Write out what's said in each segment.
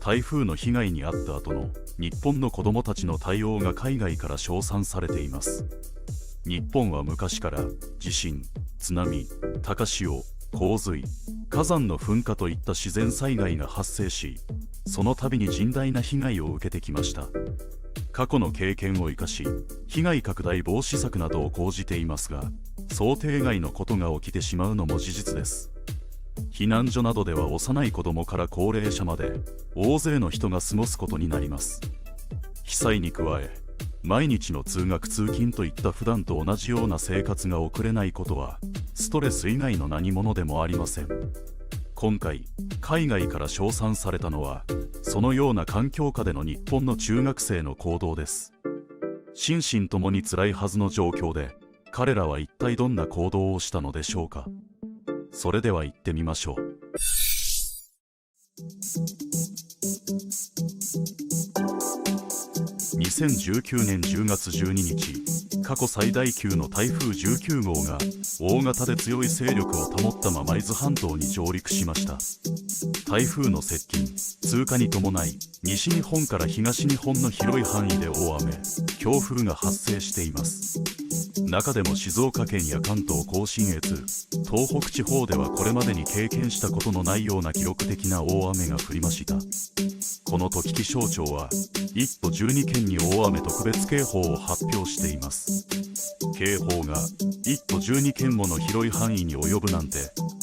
台風の被害に遭った後の日本の子どもたちの対応が海外から称賛されています。日本は昔から地震、津波、高潮、洪水、火山の噴火といった自然災害が発生し、その度に甚大な被害を受けてきました。過去の経験を生かし、被害拡大防止策などを講じていますが、想定外のことが起きてしまうのも事実です。避難所などでは幼い子どもから高齢者まで大勢の人が過ごすことになります。被災に加え、毎日の通学通勤といった普段と同じような生活が送れないことはストレス以外の何物でもありません。今回海外から称賛されたのは、そのような環境下での日本の中学生の行動です。心身ともに辛いはずの状況で、彼らは一体どんな行動をしたのでしょうか。それでは行ってみましょう。2019年10月12日、過去最大級の台風19号が大型で強い勢力を保ったまま伊豆半島に上陸しました。台風の接近・通過に伴い、西日本から東日本の広い範囲で大雨・強風が発生しています。中でも静岡県や関東甲信越、東北地方ではこれまでに経験したことのないような記録的な大雨が降りました。この時気象庁は1都12県に大雨特別警報を発表しています。警報が1都12県もの広い範囲に及ぶなんて、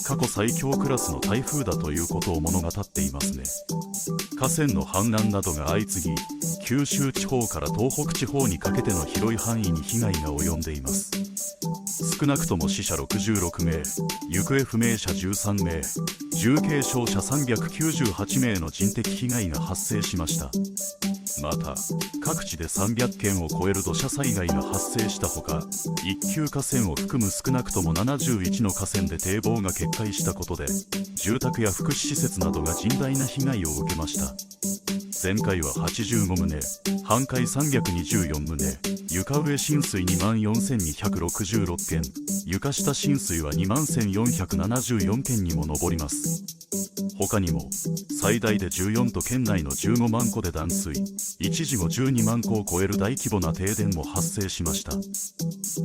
過去最強クラスの台風だということを物語っていますね。河川の氾濫などが相次ぎ、九州地方から東北地方にかけての広い範囲に被害が及んでいます。少なくとも死者66名、行方不明者13名、重軽傷者398名の人的被害が発生しました。また、各地で300件を超える土砂災害が発生したほか、一級河川を含む少なくとも71の河川で堤防が決壊したことで、住宅や福祉施設などが甚大な被害を受けました。全壊は85棟、半壊324棟、床上浸水24266件、床下浸水は21474件にも上ります。他にも最大で14都県内の15万戸で断水、一時52万戸を超える大規模な停電も発生しました。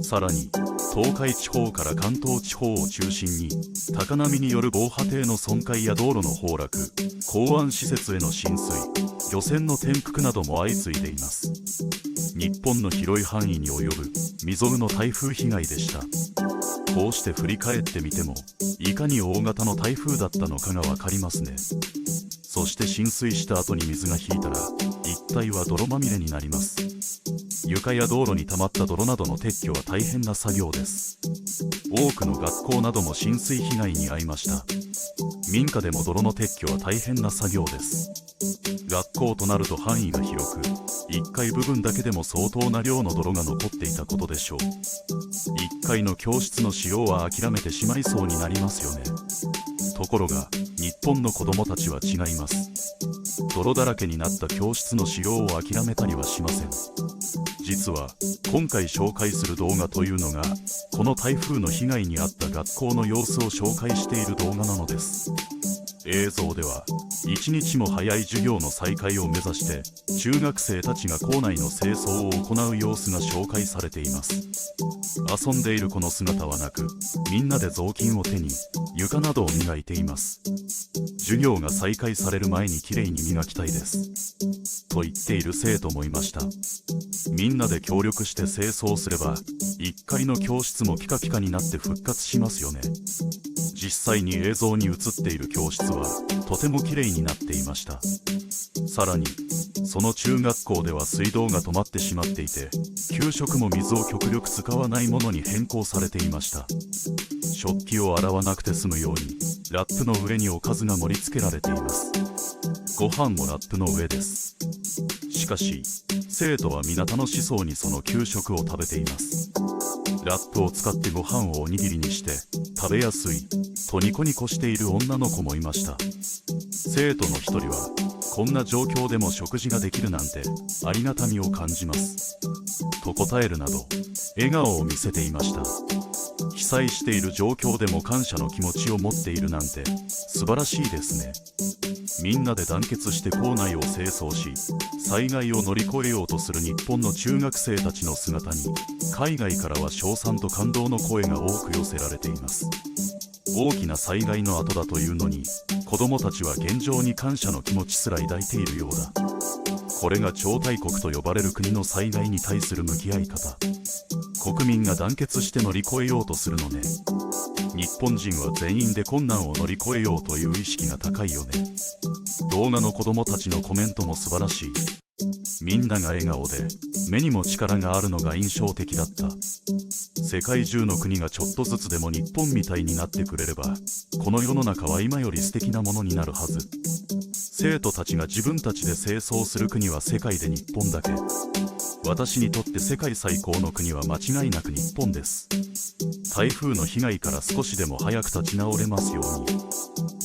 さらに東海地方から関東地方を中心に高波による防波堤の損壊や道路の崩落、港湾施設への浸水、漁船の転覆なども相次いでいます。日本の広い範囲に及ぶ未曾有の台風被害でした。こうして振り返ってみても、いかに大型の台風だったのかが分かりますね。そして浸水した後に水が引いたら、一帯は泥まみれになります。床や道路に溜まった泥などの撤去は大変な作業です。多くの学校なども浸水被害に遭いました。民家でも泥の撤去は大変な作業です。学校となると範囲が広く、1階部分だけでも相当な量の泥が残っていたことでしょう。1階の教室の使用は諦めてしまいそうになりますよね。ところが日本の子どもたちは違います。泥だらけになった教室の使用を諦めたりはしません。実は今回紹介する動画というのが、この台風の被害に遭った学校の様子を紹介している動画なのです。映像では一日も早い授業の再開を目指して中学生たちが校内の清掃を行う様子が紹介されています。遊んでいる子の姿はなく、みんなで雑巾を手に床などを磨いています。授業が再開される前にきれいに磨きたいですと言っている生徒もいました。みんなで協力して清掃すれば1階の教室もピカピカになって復活しますよね。実際に映像に映っている教室はとてもきれいになっていました。さらにその中学校では水道が止まってしまっていて、給食も水を極力使わないものに変更されていました。食器を洗わなくて済むようにラップの上におかずが盛り付けられています。ご飯もラップの上です。しかし生徒は皆楽しそうにその給食を食べています。ラップを使ってご飯をおにぎりにして食べやすいとニコニコしている女の子もいました。生徒の一人は、こんな状況でも食事ができるなんてありがたみを感じますと答えるなど笑顔を見せていました。被災している状況でも感謝の気持ちを持っているなんて素晴らしいですね。みんなで団結して校内を清掃し、災害を乗り越えようとする日本の中学生たちの姿に、海外からは称賛と感動の声が多く寄せられています。大きな災害の後だというのに、子どもたちは現状に感謝の気持ちすら抱いているようだ。これが超大国と呼ばれる国の災害に対する向き合い方。国民が団結して乗り越えようとするのね。日本人は全員で困難を乗り越えようという意識が高いよね。動画の子供たちのコメントも素晴らしい。みんなが笑顔で、目にも力があるのが印象的だった。世界中の国がちょっとずつでも日本みたいになってくれれば、この世の中は今より素敵なものになるはず。生徒たちが自分たちで清掃する国は世界で日本だけ。私にとって世界最高の国は間違いなく日本です。台風の被害から少しでも早く立ち直れますように。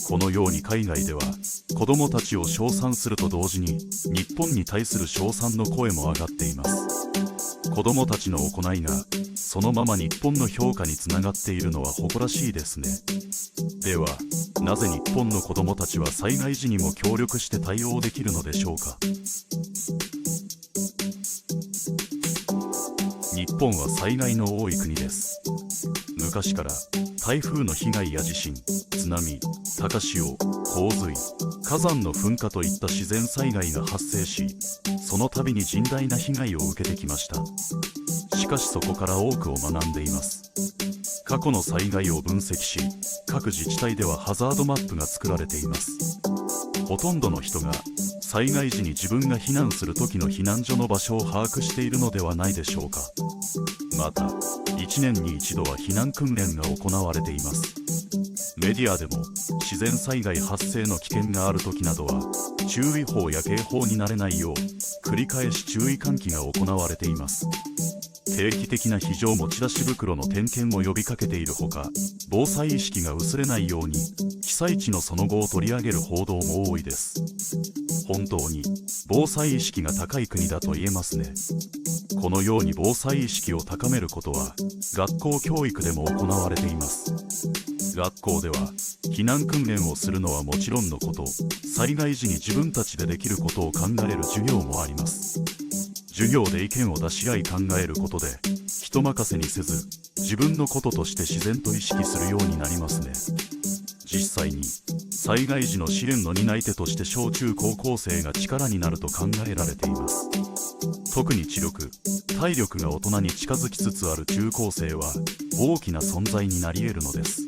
このように海外では子どもたちを称賛すると同時に日本に対する称賛の声も上がっています。子どもたちの行いがそのまま日本の評価につながっているのは誇らしいですね。では、なぜ日本の子どもたちは災害時にも協力して対応できるのでしょうか。日本は災害の多い国です。昔から台風の被害や地震、津波、高潮、洪水、火山の噴火といった自然災害が発生し、その度に甚大な被害を受けてきました。しかしそこから多くを学んでいます。過去の災害を分析し、各自治体ではハザードマップが作られています。ほとんどの人が災害時に自分が避難する時の避難所の場所を把握しているのではないでしょうか。また、1年に1度は避難訓練が行われています。メディアでも自然災害発生の危険がある時などは注意報や警報になれないよう繰り返し注意喚起が行われています。定期的な非常持ち出し袋の点検も呼びかけているほか、防災意識が薄れないように被災地のその後を取り上げる報道も多いです。本当に防災意識が高い国だと言えますね。このように防災意識を高めることは学校教育でも行われています。学校では避難訓練をするのはもちろんのこと、災害時に自分たちでできることを考える授業もあります。授業で意見を出し合い考えることで人任せにせず自分のこととして自然と意識するようになりますね。実際に災害時の試練の担い手として小中高校生が力になると考えられています。特に知力、体力が大人に近づきつつある中高生は大きな存在になり得るのです。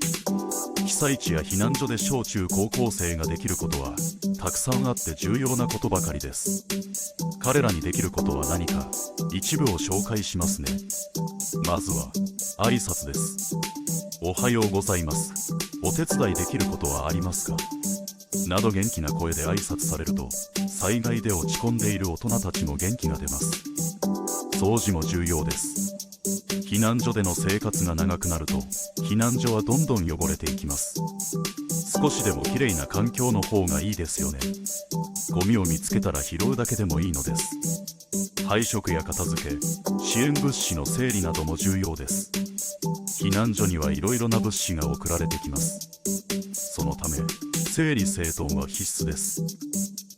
被災地や避難所で小中高校生ができることはたくさんあって重要なことばかりです。彼らにできることは何か、一部を紹介しますね。まずは挨拶です。おはようございます。お手伝いできることはありますかなど元気な声で挨拶されると、災害で落ち込んでいる大人たちも元気が出ます。掃除も重要です。避難所での生活が長くなると避難所はどんどん汚れていきます。少しでもきれいな環境の方がいいですよね。ゴミを見つけたら拾うだけでもいいのです。配食や片付け、支援物資の整理なども重要です。避難所にはいろいろな物資が送られてきます。そのため整理整頓は必須です。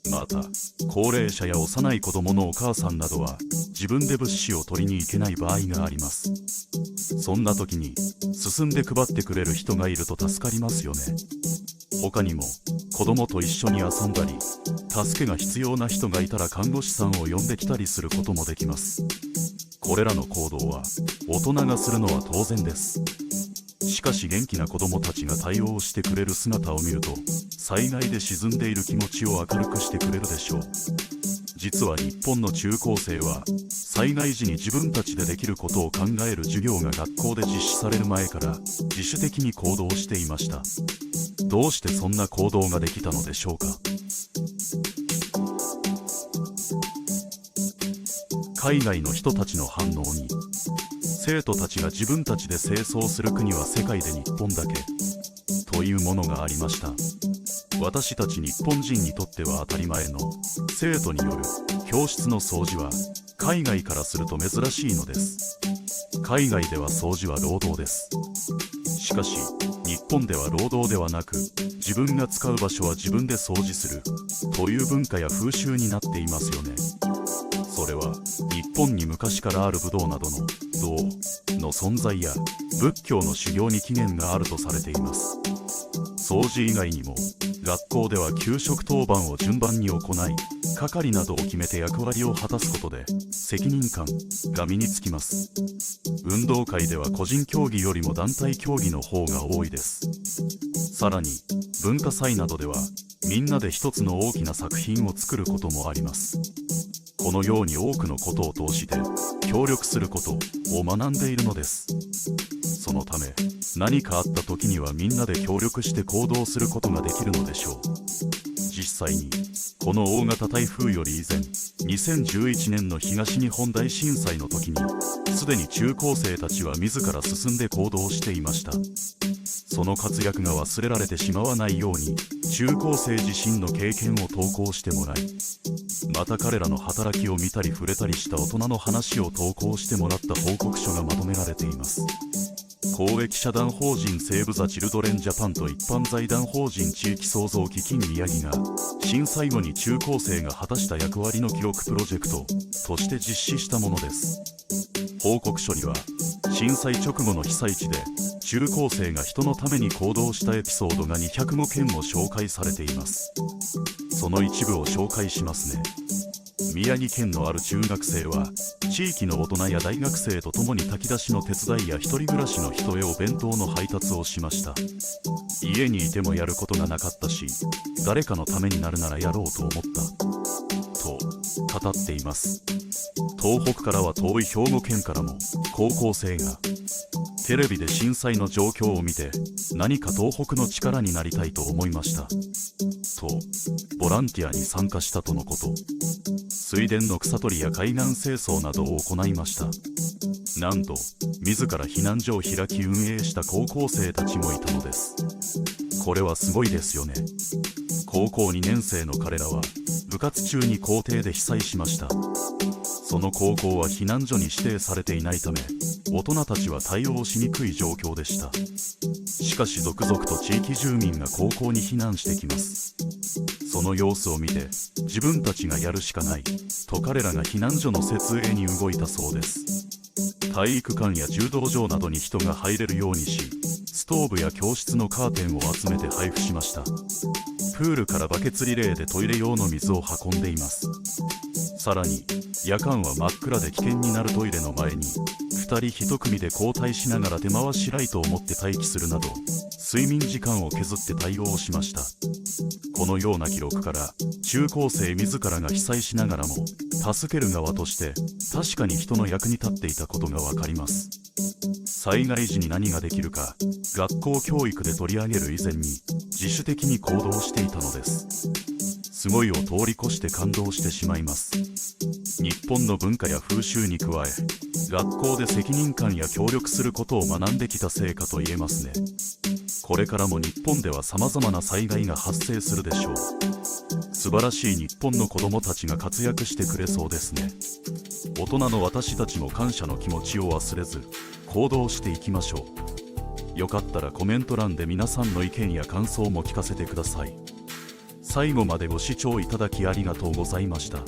また高齢者や幼い子供のお母さんなどは自分で物資を取りに行けない場合があります。そんな時に進んで配ってくれる人がいると助かりますよね。他にも子供と一緒に遊んだり、助けが必要な人がいたら看護師さんを呼んできたりすることもできます。これらの行動は大人がするのは当然です。しかし元気な子供たちが対応してくれる姿を見ると、災害で沈んでいる気持ちを明るくしてくれるでしょう。実は日本の中高生は災害時に自分たちでできることを考える授業が学校で実施される前から自主的に行動していました。どうしてそんな行動ができたのでしょうか。海外の人たちの反応に、生徒たちが自分たちで清掃する国は世界で日本だけというものがありました。私たち日本人にとっては当たり前の生徒による教室の掃除は海外からすると珍しいのです。海外では掃除は労働です。しかし日本では労働ではなく、自分が使う場所は自分で掃除するという文化や風習になっていますよね。それは日本に昔からある武道などの道の存在や仏教の修行に起源があるとされています。掃除以外にも学校では給食当番を順番に行い、係などを決めて役割を果たすことで責任感が身につきます。運動会では個人競技よりも団体競技の方が多いです。さらに文化祭などではみんなで一つの大きな作品を作ることもあります。このように多くのことを通して協力することを学んでいるのです。そのため何かあった時にはみんなで協力して行動することができるのでしょう。実際にこの大型台風より以前、2011年の東日本大震災の時にすでに中高生たちは自ら進んで行動していました。その活躍が忘れられてしまわないように中高生自身の経験を投稿してもらい、また彼らの働きを見たり触れたりした大人の話を投稿してもらった報告書がまとめられています。公益社団法人セーブ・ザ・チルドレン・ジャパンと一般財団法人地域創造基金宮城が震災後に中高生が果たした役割の記録プロジェクトとして実施したものです。報告書には震災直後の被災地で中高生が人のために行動したエピソードが205件も紹介されています。その一部を紹介しますね。宮城県のある中学生は地域の大人や大学生と共に炊き出しの手伝いや一人暮らしの人へお弁当の配達をしました。家にいてもやることがなかったし、誰かのためになるならやろうと思ったと語っています。東北からは遠い兵庫県からも高校生がテレビで震災の状況を見て何か東北の力になりたいと思いましたとボランティアに参加したとのこと。水田の草取りや海岸清掃などを行いました。なんと自ら避難所を開き運営した高校生たちもいたのです。これはすごいですよね。高校2年生の彼らは部活中に校庭で被災しました。その高校は避難所に指定されていないため大人たちは対応しにくい状況でした。しかし続々と地域住民が高校に避難してきます。その様子を見て自分たちがやるしかないと彼らが避難所の設営に動いたそうです。体育館や柔道場などに人が入れるようにし、ストーブや教室のカーテンを集めて配布しました。プールからバケツリレーでトイレ用の水を運んでいます。さらに夜間は真っ暗で危険になるトイレの前に2人1組で交代しながら手回しライトを持って待機するなど睡眠時間を削って対応をしました。このような記録から中高生自らが被災しながらも助ける側として確かに人の役に立っていたことがわかります。災害時に何ができるか学校教育で取り上げる以前に自主的に行動していたのです。すごいを通り越して感動してしまいます。日本の文化や風習に加え学校で責任感や協力することを学んできた成果と言えますね。これからも日本では様々な災害が発生するでしょう。素晴らしい日本の子どもたちが活躍してくれそうですね。大人の私たちも感謝の気持ちを忘れず行動していきましょう。よかったらコメント欄で皆さんの意見や感想も聞かせてください。最後までご視聴いただきありがとうございました。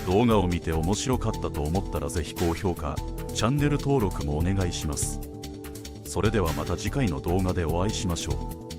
動画を見て面白かったと思ったらぜひ高評価、チャンネル登録もお願いします。それではまた次回の動画でお会いしましょう。